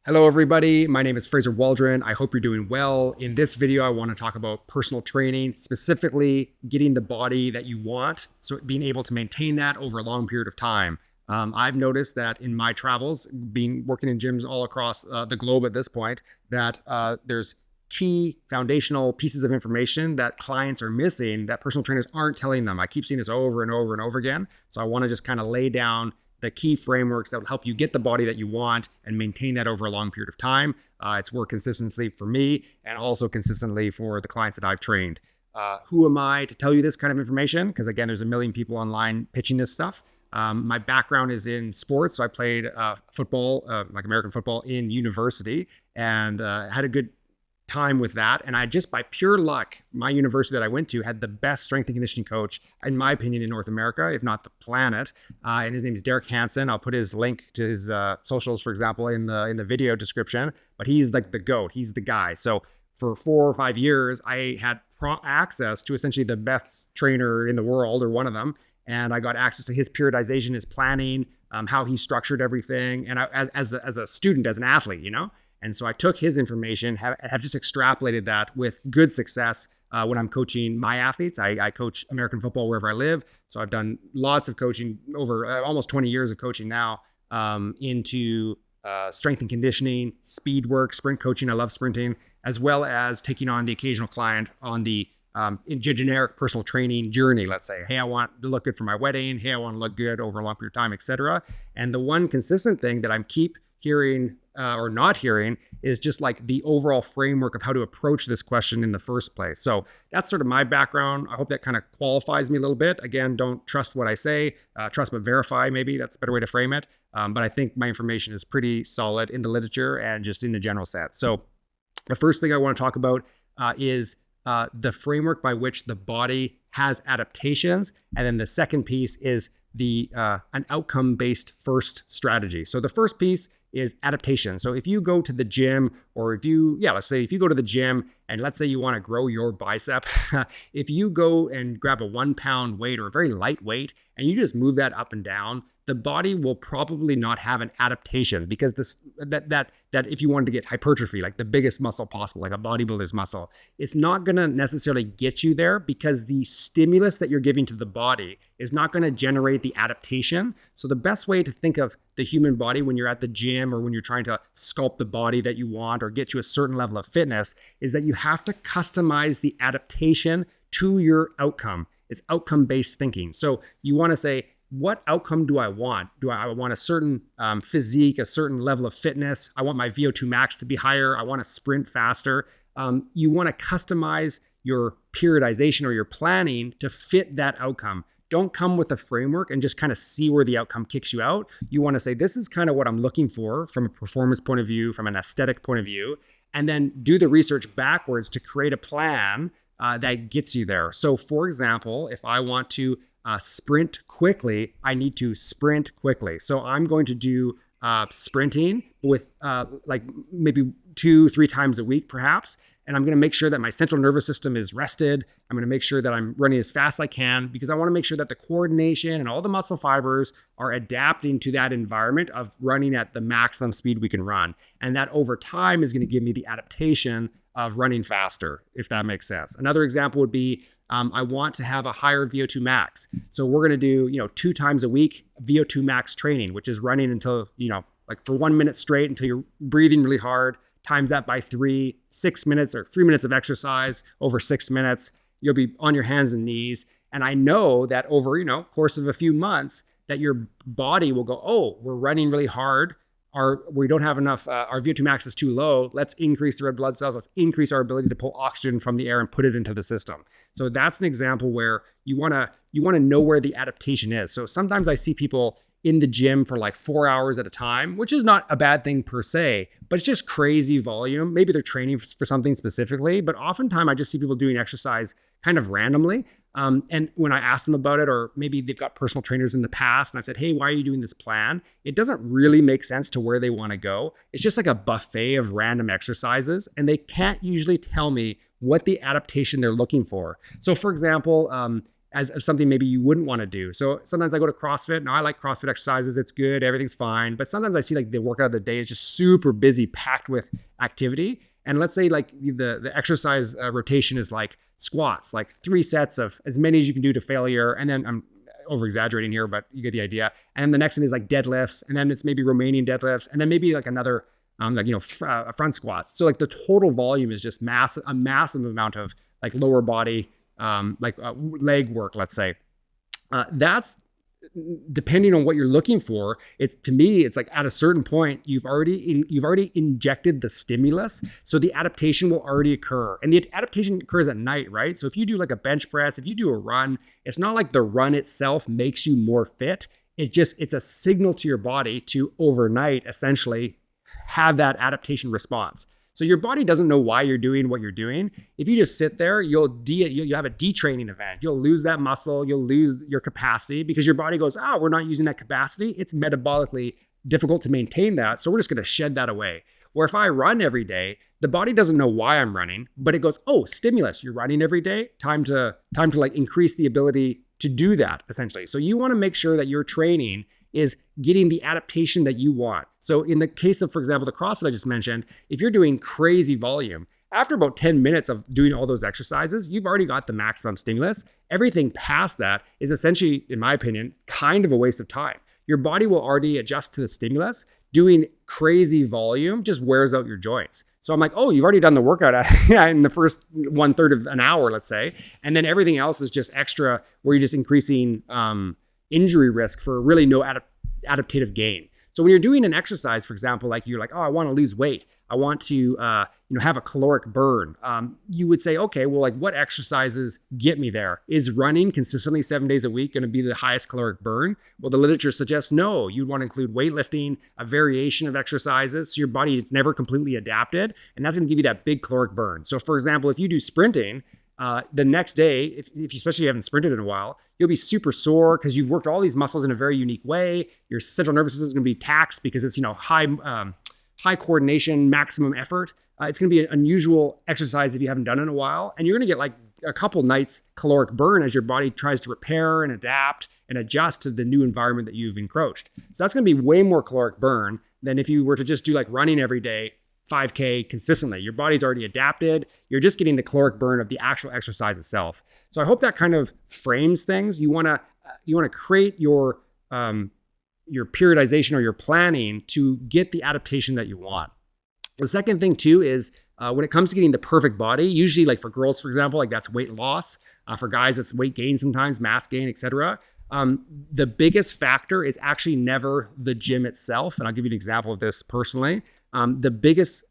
Hello everybody, my name is Fraser Waldron. I hope you're doing well. In this video, I want to talk about personal training, specifically getting the body that you want, so being able to maintain that over a long period of time. I've noticed that in my travels, working in gyms all across the globe at this point, that there's key foundational pieces of information that clients are missing that personal trainers aren't telling them. I keep seeing this over and over and over again. So I want to just kind of lay down the key frameworks that will help you get the body that you want and maintain that over a long period of time. It's worked consistently for me and also consistently for the clients that I've trained. Who am I to tell you this kind of information? Because again, there's a million people online pitching this stuff. My background is in sports. So I played football, like American football in university, and had a good time with that. And I just, by pure luck, my university that I went to had the best strength and conditioning coach, in my opinion, in North America, if not the planet. And his name is Derek Hansen. I'll put his link to his socials, for example, in the video description. But he's like the GOAT. He's the guy. So for 4 or 5 years, I had access to essentially the best trainer in the world, or one of them. And I got access to his periodization, his planning, how he structured everything. And as a student, as an athlete, you know? And so I took his information, have just extrapolated that with good success when I'm coaching my athletes. I coach American football wherever I live. So I've done lots of coaching over almost 20 years of coaching now into strength and conditioning, speed work, sprint coaching. I love sprinting, as well as taking on the occasional client on the generic personal training journey. Let's say, hey, I want to look good for my wedding. Hey, I want to look good over a long period of time, etc. And the one consistent thing that I'm keep hearing or not hearing is just like the overall framework of how to approach this question in the first place. So that's sort of my background. I hope that kind of qualifies me a little bit. Again, don't trust what I say, trust but verify, maybe that's a better way to frame it. But I think my information is pretty solid in the literature and just in the general sense. So the first thing I want to talk about is the framework by which the body has adaptations. And then the second piece is an outcome-based first strategy. So the first piece is adaptation. So if you go to the gym, or let's say if you go to the gym and let's say you want to grow your bicep, if you go and grab a 1 pound weight or a very light weight and you just move that up and down, the body will probably not have an adaptation, because that if you wanted to get hypertrophy, like the biggest muscle possible, like a bodybuilder's muscle, it's not going to necessarily get you there, because the stimulus that you're giving to the body is not going to generate the adaptation. So the best way to think of the human body when you're at the gym or when you're trying to sculpt the body that you want or get to a certain level of fitness is that you have to customize the adaptation to your outcome. It's outcome-based thinking. So you want to say, what outcome do I want? Do I want a certain physique, a certain level of fitness? I want my VO2 max to be higher. I want to sprint faster. You want to customize your periodization or your planning to fit that outcome. Don't come with a framework and just kind of see where the outcome kicks you out. You want to say, this is kind of what I'm looking for from a performance point of view, from an aesthetic point of view, and then do the research backwards to create a plan that gets you there. So for example, if I want to sprint quickly, I need to sprint quickly. So I'm going to do sprinting with like maybe 2-3 times a week, perhaps. And I'm going to make sure that my central nervous system is rested. I'm going to make sure that I'm running as fast as I can, because I want to make sure that the coordination and all the muscle fibers are adapting to that environment of running at the maximum speed we can run. And that over time is going to give me the adaptation of running faster, if that makes sense. Another example would be, I want to have a higher VO2 max. So we're going to do, 2 times a week VO2 max training, which is running until, like for 1 minute straight until you're breathing really hard. Times that by 3 minutes or 3 minutes of exercise over 6 minutes. You'll be on your hands and knees. And I know that over, course of a few months, that your body will go, oh, we're running really hard. We don't have enough, our VO2 max is too low. Let's increase the red blood cells. Let's increase our ability to pull oxygen from the air and put it into the system. So that's an example where you want to know where the adaptation is. So sometimes I see people in the gym for like 4 hours at a time, which is not a bad thing per se, but it's just crazy volume. Maybe they're training for something specifically, but oftentimes I just see people doing exercise kind of randomly. And when I ask them about it, or maybe they've got personal trainers in the past and I've said, hey, why are you doing this plan? It doesn't really make sense to where they want to go. It's just like a buffet of random exercises, and they can't usually tell me what the adaptation they're looking for. So for example, as something maybe you wouldn't want to do. So sometimes I go to CrossFit. Now I like CrossFit exercises. It's good. Everything's fine. But sometimes I see like the workout of the day is just super busy, packed with activity. And let's say like the exercise rotation is like squats, like 3 sets of as many as you can do to failure. And then I'm over exaggerating here, but you get the idea. And the next one is like deadlifts. And then it's maybe Romanian deadlifts. And then maybe like another, front squats. So like the total volume is just a massive amount of like lower body, leg work, let's say. That's depending on what you're looking for. To me, it's like at a certain point, you've already injected the stimulus. So the adaptation will already occur, and the adaptation occurs at night, right? So if you do like a bench press, if you do a run, it's not like the run itself makes you more fit. It's a signal to your body to overnight essentially have that adaptation response. So your body doesn't know why you're doing what you're doing. If you just sit there, you'll have a detraining event. You'll lose that muscle. You'll lose your capacity because your body goes, we're not using that capacity. It's metabolically difficult to maintain that. So we're just going to shed that away. Or if I run every day, the body doesn't know why I'm running, but it goes, stimulus, you're running every day. Time to like increase the ability to do that essentially. So you want to make sure that your training is getting the adaptation that you want. So in the case of, for example, the CrossFit I just mentioned, if you're doing crazy volume, after about 10 minutes of doing all those exercises, you've already got the maximum stimulus. Everything past that is essentially, in my opinion, kind of a waste of time. Your body will already adjust to the stimulus. Doing crazy volume just wears out your joints. So I'm like, you've already done the workout in the first 1/3 of an hour, let's say. And then everything else is just extra where you're just increasing injury risk for really no adaptative gain. So when you're doing an exercise, for example, like you're like, I want to lose weight. I want to, have a caloric burn. You would say, okay, well, like what exercises get me there? Is running consistently 7 days a week going to be the highest caloric burn? Well, the literature suggests no. You'd want to include weightlifting, a variation of exercises. So your body is never completely adapted. And that's going to give you that big caloric burn. So for example, if you do sprinting, the next day, if you especially haven't sprinted in a while, you'll be super sore because you've worked all these muscles in a very unique way. Your central nervous system is going to be taxed because it's high coordination, maximum effort. It's going to be an unusual exercise if you haven't done it in a while, and you're going to get like a couple nights caloric burn as your body tries to repair and adapt and adjust to the new environment that you've encroached. So that's going to be way more caloric burn than if you were to just do like running every day, 5K consistently. Your body's already adapted. You're just getting the caloric burn of the actual exercise itself. So I hope that kind of frames things. You want to create your periodization or your planning to get the adaptation that you want. The second thing too is when it comes to getting the perfect body, usually like for girls, for example, like that's weight loss. For guys, it's weight gain sometimes, mass gain, etc. The biggest factor is actually never the gym itself. And I'll give you an example of this personally. The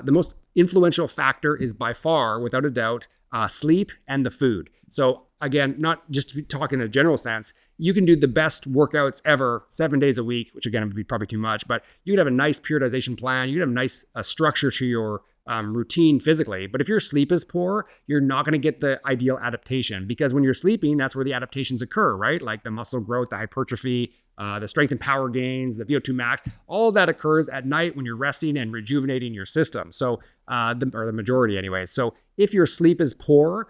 most influential factor is by far, without a doubt, sleep and the food. So again, not just talking in a general sense, you can do the best workouts ever 7 days a week, which again would be probably too much, but you could have a nice periodization plan. You could have a nice structure to your routine physically. But if your sleep is poor, you're not going to get the ideal adaptation because when you're sleeping, that's where the adaptations occur, right? Like the muscle growth, the hypertrophy, the strength and power gains, the VO2 max, all of that occurs at night when you're resting and rejuvenating your system. So, the majority anyway. So if your sleep is poor,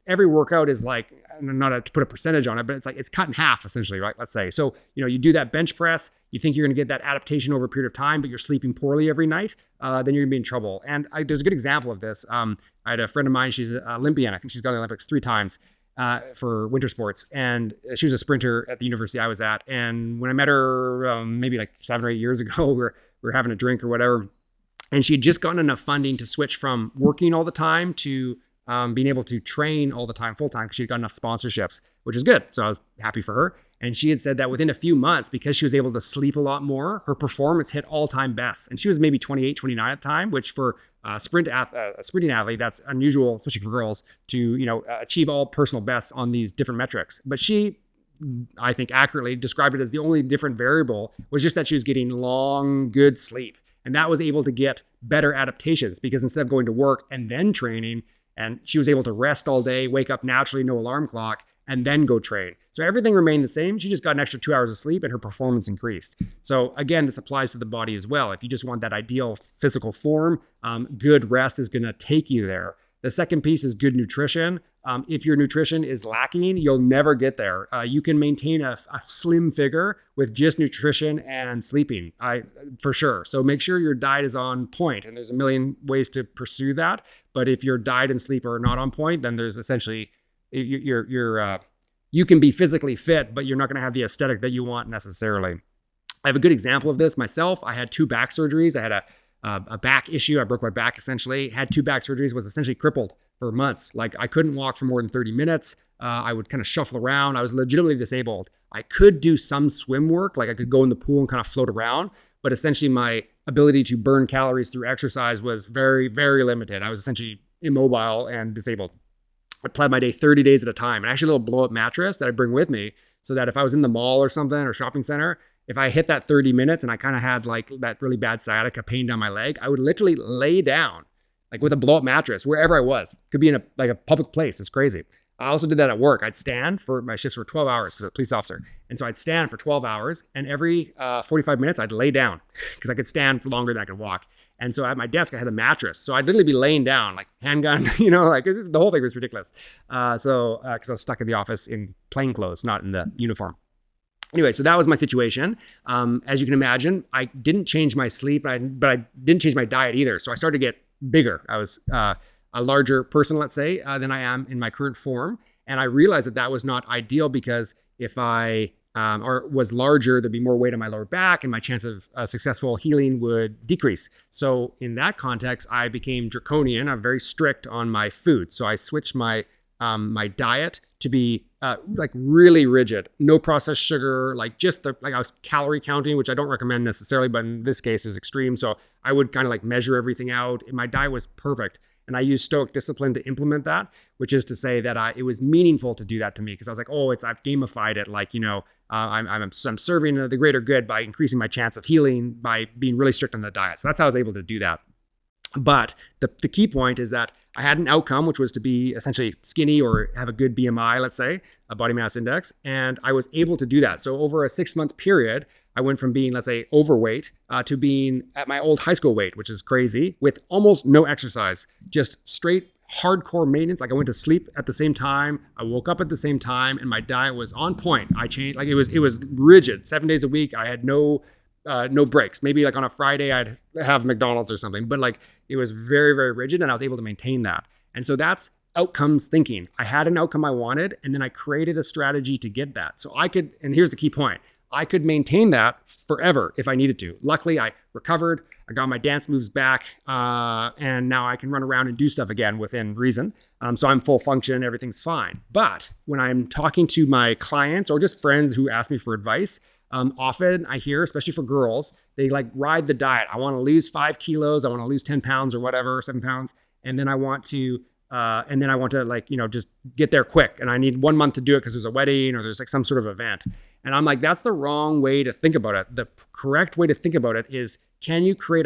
every workout is like, not to put a percentage on it, but it's cut in half essentially, right? Let's say. So, you do that bench press, you think you're going to get that adaptation over a period of time, but you're sleeping poorly every night, then you're going to be in trouble. And there's a good example of this. I had a friend of mine, she's an Olympian. I think she's gone to the Olympics 3 times. For winter sports, and she was a sprinter at the university I was at. And when I met her, maybe like 7 or 8 years ago, we were having a drink or whatever, and she had just gotten enough funding to switch from working all the time to being able to train all the time, full time, because she had got enough sponsorships, which is good. So I was happy for her. And she had said that within a few months, because she was able to sleep a lot more, her performance hit all-time bests. And she was maybe 28, 29 at the time, which for a sprinting athlete, that's unusual, especially for girls, to achieve all personal bests on these different metrics. But she, I think accurately, described it as the only different variable was just that she was getting long, good sleep. And that was able to get better adaptations because instead of going to work and then training, and she was able to rest all day, wake up naturally, no alarm clock, and then go train. So everything remained the same. She just got an extra 2 hours of sleep and her performance increased. So again, this applies to the body as well. If you just want that ideal physical form, good rest is going to take you there. The second piece is good nutrition. If your nutrition is lacking, you'll never get there. You can maintain a slim figure with just nutrition and sleeping, for sure. So make sure your diet is on point, and there's a million ways to pursue that. But if your diet and sleep are not on point, then there's essentially you can be physically fit, but you're not going to have the aesthetic that you want necessarily. I have a good example of this myself. I had 2 back surgeries. I had a back issue. I broke my back essentially. Had 2 back surgeries. Was essentially crippled for months. Like I couldn't walk for more than 30 minutes. I would kind of shuffle around. I was legitimately disabled. I could do some swim work. Like I could go in the pool and kind of float around. But essentially my ability to burn calories through exercise was very, very limited. I was essentially immobile and disabled. I planned my day 30 days at a time. And actually a little blow up mattress that I bring with me so that if I was in the mall or something or shopping center, if I hit that 30 minutes and I kind of had like that really bad sciatica pain down my leg, I would literally lay down like with a blow up mattress wherever I was. Could be in a public place. It's crazy. I also did that at work. I'd stand for my shifts were 12 hours because I was a police officer. And so I'd stand for 12 hours and every 45 minutes I'd lay down because I could stand for longer than I could walk. And so at my desk, I had a mattress. So I'd literally be laying down like handgun, like the whole thing was ridiculous. Because I was stuck in the office in plain clothes, not in the uniform. Anyway, so that was my situation. As you can imagine, I didn't change my sleep, but I didn't change my diet either. So I started to get bigger. I was a larger person, let's say, than I am in my current form. And I realized that was not ideal because if I was larger, there'd be more weight on my lower back and my chance of successful healing would decrease. So in that context, I became draconian. I'm very strict on my food. So I switched my diet to be like really rigid, no processed sugar, like I was calorie counting, which I don't recommend necessarily, but in this case is extreme. So I would kind of like measure everything out. My diet was perfect. And I used Stoic discipline to implement that, which is to say that it was meaningful to do that to me because I was like, I've gamified it. Like, I'm serving the greater good by increasing my chance of healing by being really strict on the diet. So that's how I was able to do that. But the key point is that I had an outcome, which was to be essentially skinny or have a good BMI, let's say, a body mass index. And I was able to do that. So over a 6-month period, I went from being, let's say, overweight to being at my old high school weight, which is crazy, with almost no exercise, just straight hardcore maintenance. Like I went to sleep at the same time, I woke up at the same time, and my diet was on point. I changed, like it was rigid, 7 days a week. I had no breaks. Maybe like on a Friday, I'd have McDonald's or something, but like it was very, very rigid, and I was able to maintain that. And so that's outcomes thinking. I had an outcome I wanted, and then I created a strategy to get that. So I could, and here's the key point, I could maintain that forever if I needed to. Luckily, I recovered. I got my dance moves back, and now I can run around and do stuff again within reason. So I'm full function. Everything's fine. But when I'm talking to my clients or just friends who ask me for advice, often I hear, especially for girls, they like ride the diet. I want to lose 5 kilos. I want to lose 10 pounds or whatever, 7 pounds. And then I want to like, just get there quick. And I need 1 month to do it because there's a wedding or there's like some sort of event. And I'm like, that's the wrong way to think about it. The correct way to think about it is, can you create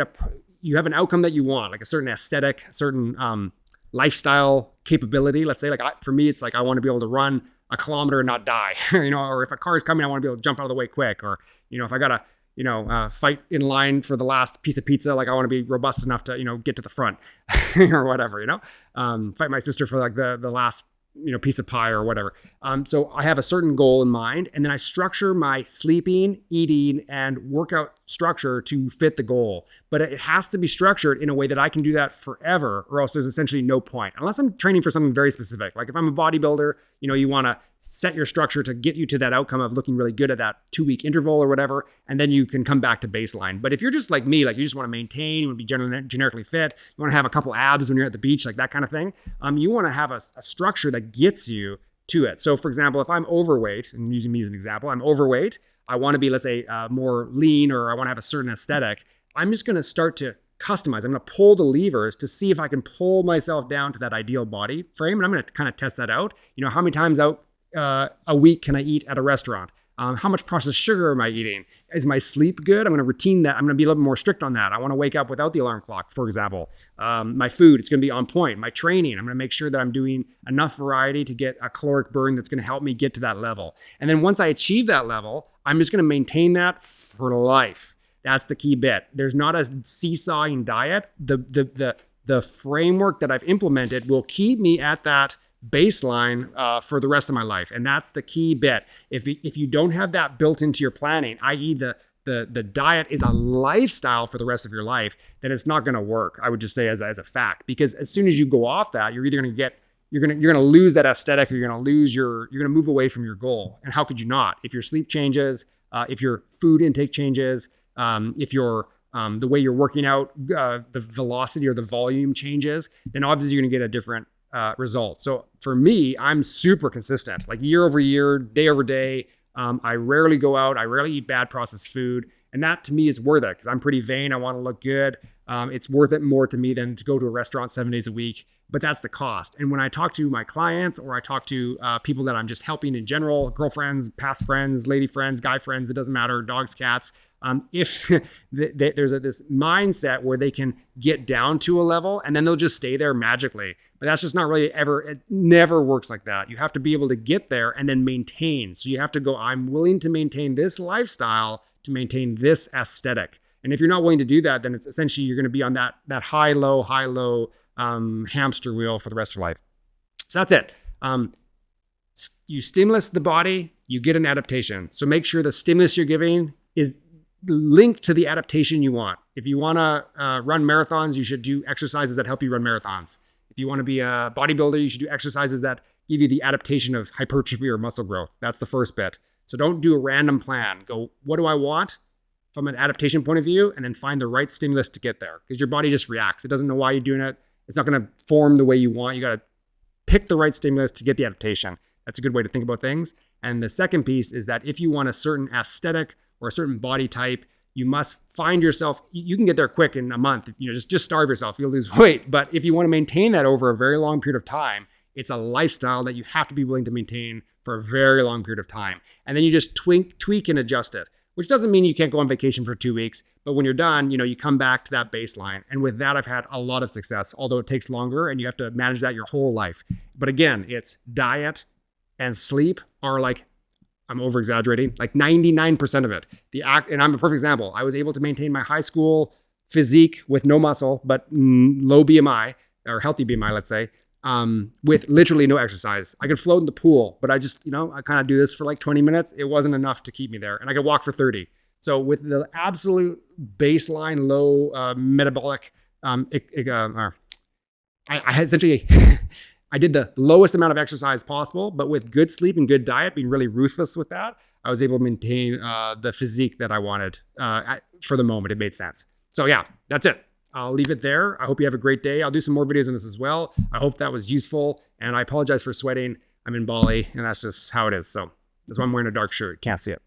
you have an outcome that you want, like a certain aesthetic, certain lifestyle capability. Let's say for me, it's like, I want to be able to run a kilometer and not die, or if a car is coming, I want to be able to jump out of the way quick. Or, if I got to, fight in line for the last piece of pizza, like I want to be robust enough to, get to the front or whatever, fight my sister for like the last, piece of pie or whatever. So I have a certain goal in mind, and then I structure my sleeping, eating, and workout structure to fit the goal. But it has to be structured in a way that I can do that forever, or else there's essentially no point. Unless I'm training for something very specific. Like if I'm a bodybuilder, you want to set your structure to get you to that outcome of looking really good at that 2-week interval or whatever, and then you can come back to baseline. But if you're just like me, like you just want to maintain, you want to be generically fit, you want to have a couple abs when you're at the beach, like that kind of thing, you want to have a structure that gets you to it. So for example, if I'm overweight, and using me as an example, I'm overweight, I want to be, let's say, more lean, or I want to have a certain aesthetic, I'm just going to start to customize. I'm going to pull the levers to see if I can pull myself down to that ideal body frame. And I'm going to kind of test that out. How many times out a week can I eat at a restaurant? How much processed sugar am I eating? Is my sleep good? I'm going to routine that. I'm going to be a little bit more strict on that. I want to wake up without the alarm clock, for example. My food, it's going to be on point. My training, I'm going to make sure that I'm doing enough variety to get a caloric burn that's going to help me get to that level. And then once I achieve that level, I'm just going to maintain that for life. That's the key bit. There's not a seesawing diet. The framework that I've implemented will keep me at that baseline for the rest of my life. And that's the key bit. If you don't have that built into your planning, i.e. the diet is a lifestyle for the rest of your life, then it's not going to work. I would just say as a fact, because as soon as you go off that, you're either going to get, you're going to lose that aesthetic, or you're going to move away from your goal. And how could you not? If your sleep changes, if your food intake changes, if your the way you're working out, the velocity or the volume changes, then obviously you're going to get a different result. So for me, I'm super consistent, like year over year, day over day. I rarely go out. I rarely eat bad processed food. And that to me is worth it, because I'm pretty vain. I want to look good. It's worth it more to me than to go to a restaurant 7 days a week. But that's the cost. And when I talk to my clients, or I talk to people that I'm just helping in general, girlfriends, past friends, lady friends, guy friends, it doesn't matter, dogs, cats. If there's this mindset where they can get down to a level and then they'll just stay there magically. But that's just not really ever, it never works like that. You have to be able to get there and then maintain. So you have to go, I'm willing to maintain this lifestyle to maintain this aesthetic. And if you're not willing to do that, then it's essentially, you're going to be on that high, low hamster wheel for the rest of your life. So that's it. You stimulus the body, you get an adaptation. So make sure the stimulus you're giving is linked to the adaptation you want. If you want to run marathons, you should do exercises that help you run marathons. If you want to be a bodybuilder, you should do exercises that give you the adaptation of hypertrophy or muscle growth. That's the first bit. So don't do a random plan. Go, what do I want from an adaptation point of view? And then find the right stimulus to get there, because your body just reacts. It doesn't know why you're doing it. It's not going to form the way you want. You got to pick the right stimulus to get the adaptation. That's a good way to think about things. And the second piece is that if you want a certain aesthetic or a certain body type, you must find yourself, you can get there quick in a month. Just starve yourself, you'll lose weight. But if you want to maintain that over a very long period of time, it's a lifestyle that you have to be willing to maintain for a very long period of time. And then you just tweak and adjust it, which doesn't mean you can't go on vacation for 2 weeks. But when you're done, you come back to that baseline. And with that, I've had a lot of success, although it takes longer and you have to manage that your whole life. But again, it's diet and sleep are like, I'm over exaggerating, like 99% of it. And I'm a perfect example. I was able to maintain my high school physique with no muscle, but low BMI, or healthy BMI, let's say, with literally no exercise. I could float in the pool, but I just, I kind of do this for like 20 minutes. It wasn't enough to keep me there. And I could walk for 30. So with the absolute baseline low metabolic, I essentially, I did the lowest amount of exercise possible, but with good sleep and good diet, being really ruthless with that, I was able to maintain the physique that I wanted for the moment. It made sense. So yeah, that's it. I'll leave it there. I hope you have a great day. I'll do some more videos on this as well. I hope that was useful. And I apologize for sweating. I'm in Bali, and that's just how it is. So that's why I'm wearing a dark shirt. Can't see it.